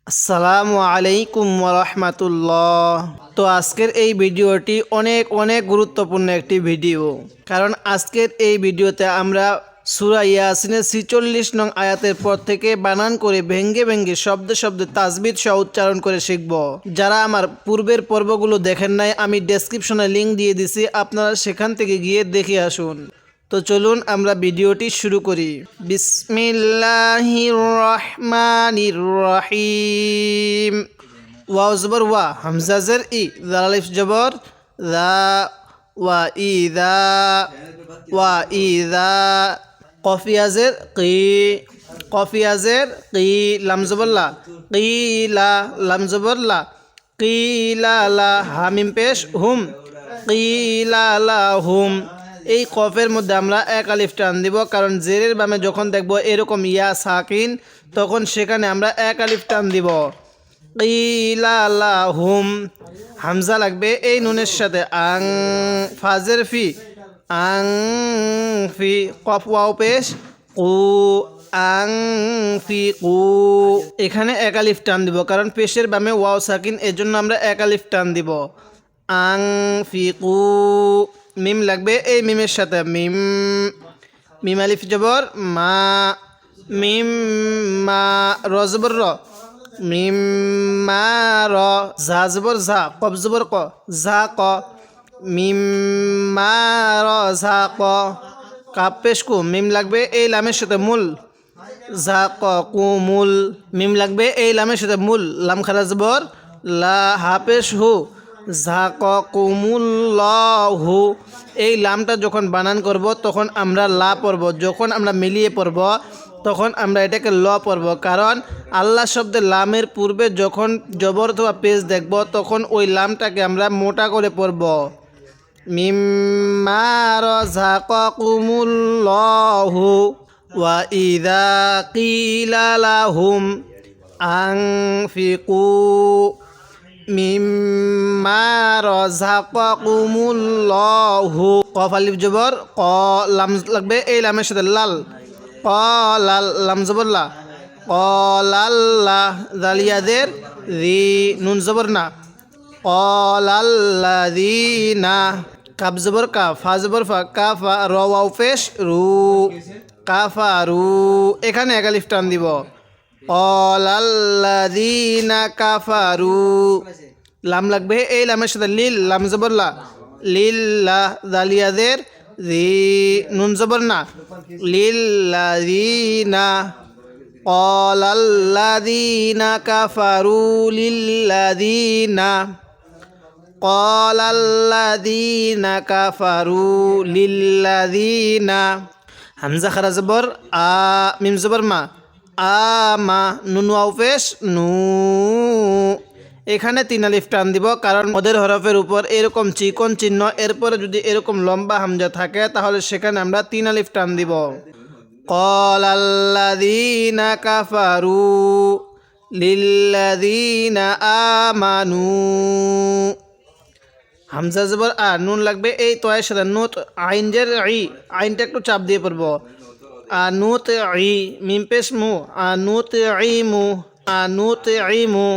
আসসালামু আলাইকুম ওয়া তো আজকের এই ভিডিওটি অনেক অনেক গুরুত্বপূর্ণ একটি ভিডিও, কারণ আজকের এই ভিডিওতে আমরা সূরা ইয়াসিনের ৪৬ নং আয়াতের পর থেকে বানান করে ভেঙ্গে ভেঙ্গে শব্দে শব্দে তাজবিদ সহ উচ্চারণ করে শিখব। যারা আমার পূর্বের পর্বগুলো দেখেন নাই, আমি ডেসক্রিপশনে লিঙ্ক দিয়ে দিছি, আপনারা সেখান থেকে গিয়ে দেখে আসুন। তো চলুন আমরা ভিডিওটি শুরু করি। বিসমিল্লাহির রহমানির রহিম। ওয়াও জবর ওয়া, হামজা জের ই, জাল আলিফ জবর যা, ওয়া ইযা, ওয়া ইযা, কফ ইয়া জের কি, কফ ইয়া জের কি, লাম জবর লা, কিলা, লাম জবর লা, কিলা লা, হা মিম পেশ হুম, কিলা লা হুম। এই কফের মধ্যে আমরা এক আলিফ টান দিব, কারণ জেরের বামে যখন দেখব এরকম ইয়া সাকিন, তখন সেখানে আমরা এক আলিফ টান দিব। কিলা লা হুম। হামজা লাগবে এই নুনের সাথে, আং, ফাজের ফি, আং ফি, কফ ওয়াও পেশ কু, আং ফি কু। এখানে এক আলিফ টান দিব, কারণ পেশের বামে ওয়াও সাকিন, এজন্য আমরা এক আলিফ টান দিব। আং ফি কু। মিম লাগবে এই মিমের সাথে, মিম, মিম আলিফ জবর মা, মিম মা, র জবর র, মিম মা র, ঝা জবর ঝা, কফ জবর ক, ঝা ক, মিম মা র ঝা ক। কাপ পেশ কু, মিম লাগবে এই লামের সাথে মুল, ঝা ক কু মুল। মিম লাগবে এই লামের সাথে মুল, লাম খারা জবর লা, হা পেশ হু, ঝাক কুমুল্লাহু। এই লামটা যখন বানান করব তখন আমরা লা পড়ব, যখন আমরা মিলিয়ে পড়ব তখন আমরা এটাকে ল পড়ব, কারণ আল্লাহ শব্দের লামের পূর্বে যখন জবর অথবা পেশ দেখব তখন ওই লামটাকে আমরা মোটা করে পড়ব। মিম্মা রাযাকাকুমুল্লাহু ওয়া ইযা কিলা লাহুম আনফিকু মিম্মা রাযাকাকুমুল্লাহু। কফ আলিফ জবর ক, লাম লাগবে এই লামের সাথে লাল, ক লাল, লাম জবর লা, ক লাল্লা, জালিয়াদের রি, নুন জবর না, ক লাল্লাযিনা। কাব জবর কা, ফা জবর ফা, কাফা, র ওয়াও পেশ রু, কাফারু। এখানে এক আলিফ টান দিব। ক্বালাল্লাযীনা কাফারু। লাম লাগবে এই লামের সাথে লিল, লাম জবর লা, লিল্লা, জালিয়াদের জি, নুন জবর না, লিল্লাযীনা। ক্বালাল্লাযীনা কাফারু লিল্লাযীনা, ক্বালাল্লাযীনা কাফারু লিল্লাযীনা। হামজা খারা জবর আ, মিম জবর মা, আমা, নুন ওয়াও পেশ নু। এখানে তিন আলিফ টান দিব, কারণ মদের হরফের উপর এরকম চিকন চিহ্ন, এরপরে যদি এরকম লম্বা হামজা থাকে তাহলে সেখানে আমরা তিন আলিফ টান দিব। ক্বালাল্লাযীনা কাফারু লিল্লাযীনা আমানু। হামজা জবর আ, নুন লাগবে এই তয়ের সাথে, নুত, আইন জের ই, আইনটা একটু চাপ দিয়ে পড়বো। আনুত ই, মিম পেশ মু, আনুত ইমু, আনুত ইমু।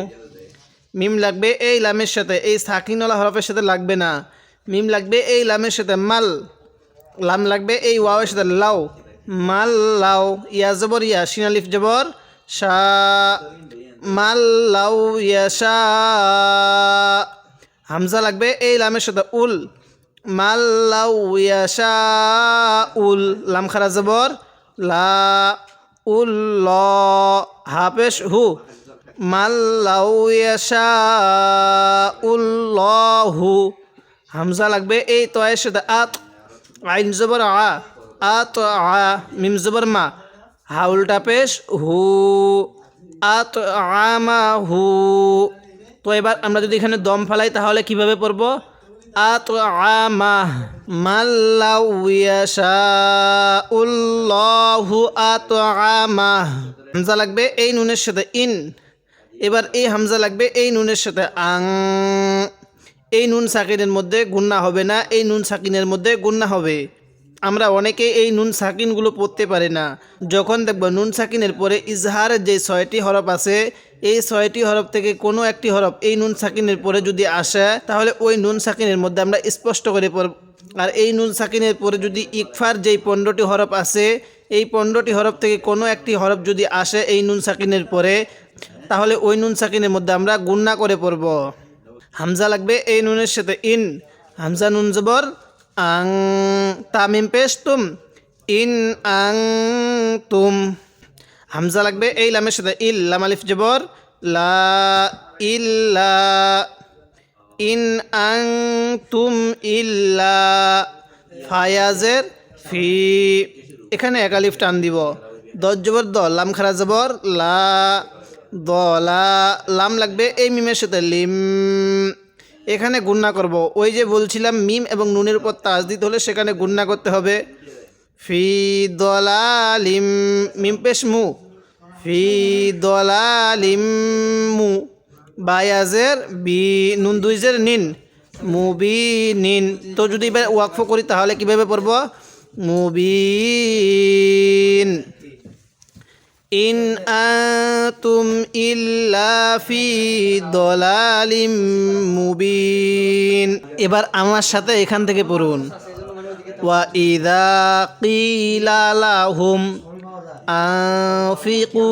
মিম লাগবে এই লামের সাথে, এই সাকিনওয়ালা হরফের সাথে লাগবে না। মিম লাগবে এই লামের সাথে মাল, লাম লাগবে এই ওয়াওয়ের সাথে লাও, মাল লাও। ইয়া জবর ইয়া, শিন আলিফ জবর শা, মাল লাও ইয়াশা। হামজা লাগবে এই লামের সাথে উল, মাল লাও ইয়াশা উল, লাম খারা জবর লা, উল, হাফেশ হু, মাল্লাউ ইয়াশাউল্লাহু। হামজা লাগবে এই তয়ের সাথে আত, আইন জবর আ, আত আ, মিম জবর মা, হা উল্টা পেশ হু, আত আমা হু। তো এবার আমরা যদি এখানে দম ফালাই তাহলে কিভাবে পড়ব? আত আমা, মাল্লাউ ইয়াশাউল্লাহু আত আমা। হামজা লাগবে এই নুনের সাথে ইন, এবার এই হামজা লাগবে এই নুনের সাথে আং। এই নুন সাকিনের মধ্যে গুন্না হবে না, এই নুন সাকিনের মধ্যে গুন্না হবে। আমরা অনেকে এই নুন সাকিনগুলো পড়তে পারি না। যখন দেখব নুন সাকিনের পরে ইজহারের যে 6টি হরফ আছে এই 6টি হরফ থেকে কোনো একটি হরফ এই নুন সাকিনের পরে যদি আসে তাহলে ওই নুন সাকিনের মধ্যে আমরা স্পষ্ট করে পড়ব। আর এই নুন সাকিনের পরে যদি ইকফার যেই 15টি হরফ আছে এই 15টি হরফ থেকে কোনো একটি হরফ যদি আসে এই নুন সাকিনের পরে তাহলে ওই নুন সাকিনের মধ্যে আমরা গুণনা করে পড়ব। হামজা লাগবে এই নুনের সাথে ইন, হামজা নুন জবর আং, তামিম পেশ তুম, ইন আং তুম। হামজা লাগবে এই লামের সাথে ইল, লাম আলিফ জবর লা, ইল্লা, ইন আং তুম ইল্লা, ফায়াজের ফি, এখানে এক আলিফ টান দিব। দজ জবর দ, লাম খারা জবর লা, দলা, লাম লাগবে এই মিমের সাথে লিম, এখানে গুণনা করব। ওই যে বলছিলাম মিম এবং নুনের উপর তাজদিদ হলে সেখানে গুণনা করতে হবে। ফি দলালিম, মিম পেশ মু, ফি দলালিম মু, বায়াজের বি, নুন দুইজের নিন, মুবিনিন। তো যদি এবার ওয়াকফ করি তাহলে কিভাবে পড়ব? মুবিন, ইন আনতুম ইল্লা ফি দলালিম মুবিন। এবার আমার সাথে এখান থেকে পড়ুন। ওয়া ইযা কিলা লাহুম আনফিকু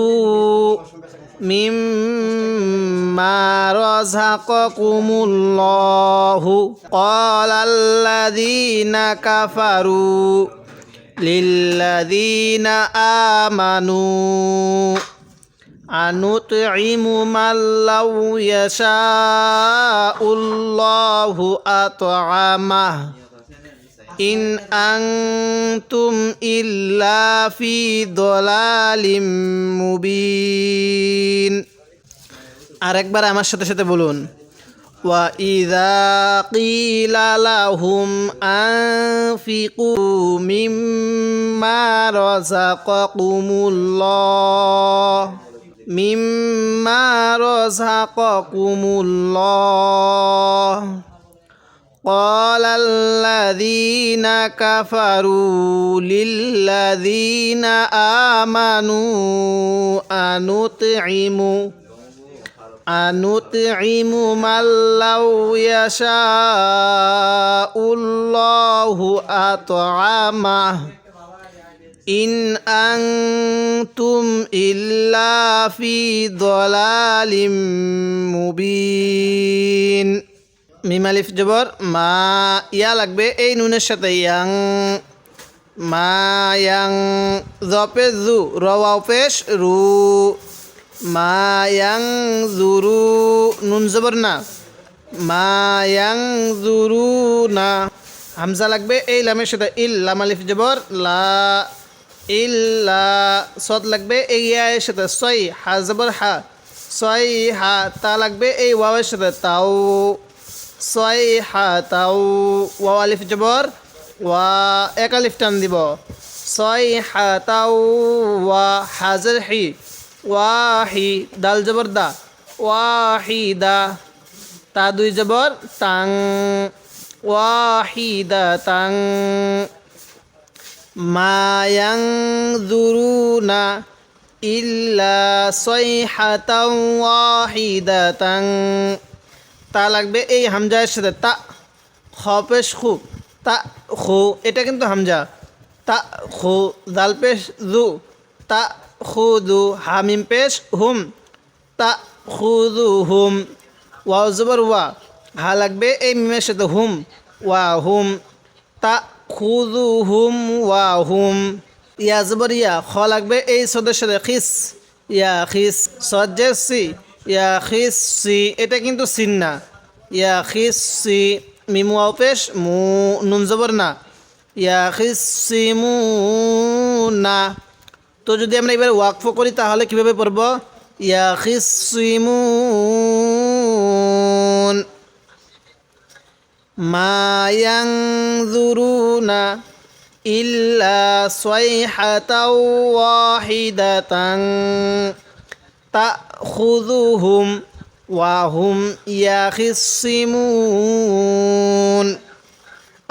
মিম্মা রাযাকাকুমুল্লাহু ক্বালাল্লাযীনা কাফারু লিল্লাযীনা আমানু আনুতঈমু মাল্লাউ ইয়াশাউল্লাহু আত'আমাহ ইন আনতুম ইল্লা ফি দলালিম মুবিন। আরেকবার আমার সাথে সাথে বলুন। ওয়া ইযা কিলা লাহুম আনফিকু মিম্মা রাযাকাকুমুল্লাহ, মিম্মা রাযাকাকুমুল্লাহ ক্বালাল্লাযীনা কাফারু লিল্লাযীনা আমানু আনুতঈমু মাল্লাউ ইয়াশাউল্লাহু আত'আমাহ ইন আনতুম ইল্লা ফি দলালিম মুবিন। মিম আলিফ জবর মা, ইয়া লাগবে এই নুনের সাথে ইয়াং, মা ইয়াং, জ পেশ জু, র ওয়াও পেশ রু, মা ইয়াং জুরু, নুন জবর না, মা ইয়াং জুরু না। হামজা লাগবে এই লামের সাথে ইল, লাম আলিফ জবর লা, ইল্লা, সদ লাগবে এই ইয়ায়ের সাথে সই, হা জবর হা, সই হা, তা লাগবে এই ওয়াওয়ের সাথে তাও, সই হা তাও, ওয়াও আলিফ জবর ওয়া, এক আলিফ টান দিব, সই হা তাও ওয়া, হাজর হি, ওয়াহি, দাল জবর দা, ওয়াহিদা, তা দুই জবর তাং, ওয়াহিদা তাং। মা ইয়ানজুরুনা ইল্লা সাইহাতাও ওয়াহিদাতাং, তা লাগবে এই হামজার সাথে তা, খ পেশ খু, তা খু, এটা কিন্তু হামজা, তা খু, দাল পেশ জু, তা খুদু, হামিম পেশ হুম, তা খুদু হুম, ওয়াও জবর ওয়া, হা লাগবে এই মিমের সাথে হুম, ওয়া হুম, তা খুদু হুম ওয়া হুম। ইয়া জবর ইয়া, খ লাগবে এই সদের সাথে খিস, ইয়া খিস, সজ্জের সি, ইয়া খিস সি, এটা কিন্তু সিন না, ইয়া খিস সি, মিম ওয়াও পেশ মু, নুন জবর না, ইয়া খিস সি মু না। তো যদি আমরা এবার ওয়াকফ করি তাহলে কীভাবে পড়ব? ইয়া খিস সি মু, মা ইয়ানজুরুনা ইল্লা সাইহাতাও ওয়াহিদাতাং তাখুযুহুম ওয়া হুম ইয়াখিসসিমুন।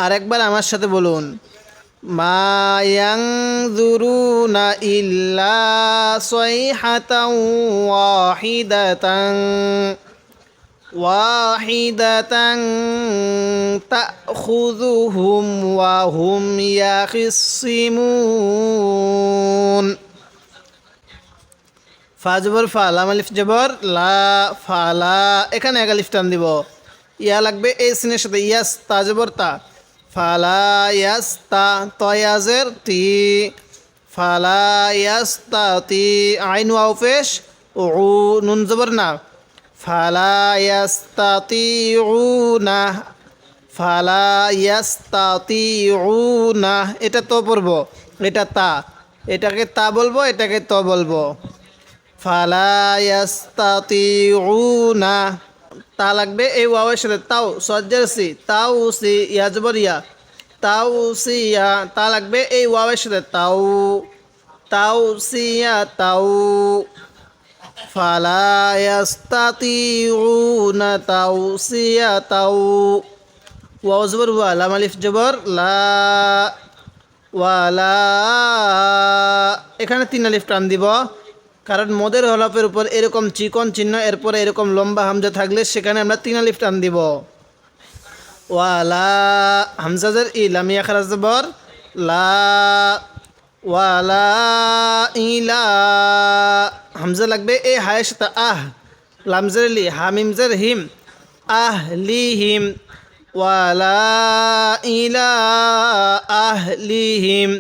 আরেকবার আমার সাথে বলুন। মা ইয়ানজুরুনা ইল্লা সাইহাতান ওয়াহিদাতান তাখুযুহুম ওয়া হুম ইয়াখিসিমুন। ফা জবর ফা, লাম আলিফ জবর লা, ফালা। এখানে এক আলিফ টান দিব, ইয়া লাগবে এই সিনের সাথে, ইয়াস তা জবর তা, ফালা ইয়াস্তা, তয়াজের তি, ফালা ইয়াস্তাতি, আইন ওয়াও পেশ উ, নুন জবর না, ফালা ইয়াস্তাতিউনা, ফালা ইয়াস্তাতিউনা। এটা তো পড়বো, এটা তা, এটাকে তা বলবো, এটাকে তো বলবো। ফালা ইয়াস্তাতিউনা, তা লাগবে এই ওয়াওয়ের সাথে, তাও সজ্জার সি, তাও সি, ইয়া জবর ইয়া, তাও সিয়া, তা লাগবে এই ওয়াওয়ের সাথে, তাও, তাও সিয়া তাও। ফালা ইয়াস্তাতিউনা তাও সিয়া তাও। ওয়াও জবর ওয়া, লাম আলিফ জবর লা, ওয়ালা। এখানে তিন আলিফ টান দিব, কারণ মদের হলফের উপর এরকম চিকন চিহ্ন, এরপরে এরকম লম্বা হামজা থাকলে সেখানে আমরা তিন আলিফ টান দিব। ওয়ালা, হামজাজের ই, লামিয়া খারাজ জবর লা, ওয়ালা ইলা। হামজা লাগবে এই হায়ের সাথে আহ, লামজের লি, হামিমজের হিম, আহ লি হিম, ওয়ালা ইলা আহলিহিম।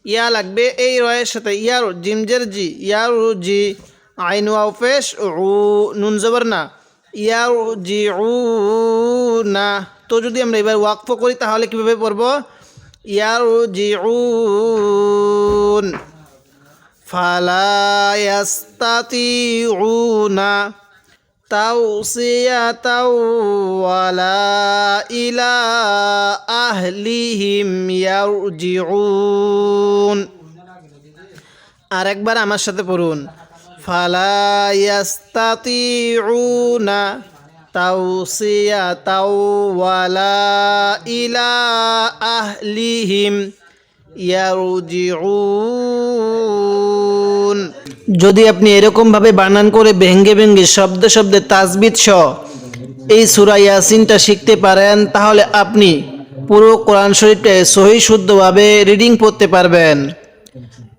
ইয়া লাগবে এই রয়ের সাথে, ইয়ার জিমজের জি, ইয়ার জি, আইন ওয়াও পেশ উ, নুন জবর না, ইয়ার জি উ না। তো যদি আমরা এবার ওয়াকফ করি তাহলে কীভাবে পড়ব, ইয়ার জি উন, ফালা ইয়াস্তাতিউনা তাওসিয়াতাও ওয়ালা ইলা আহলিহিম ইয়ারজিউন। আরেকবার আমার সাথে পড়ুন, ফালা ইয়াস্তাতিউনা তাওসিয়াতাও ওয়ালা ইলা আহলিহিম ইয়ারজিউন। যদি আপনি এরকমভাবে বানান করে ভেঙ্গে ভেঙ্গে শব্দে শব্দে তাজবিদ সহ এই সূরা ইয়াসিনটা শিখতে পারেন, তাহলে আপনি পুরো কোরআন শরীফটা সহি শুদ্ধভাবে রিডিং পড়তে পারবেন।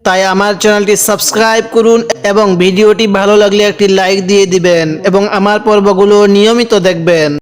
তাই আমার চ্যানেলটি সাবস্ক্রাইব করুন এবং ভিডিওটি ভালো লাগলে একটি লাইক দিয়ে দিবেন এবং আমার পর্বগুলো নিয়মিত দেখবেন।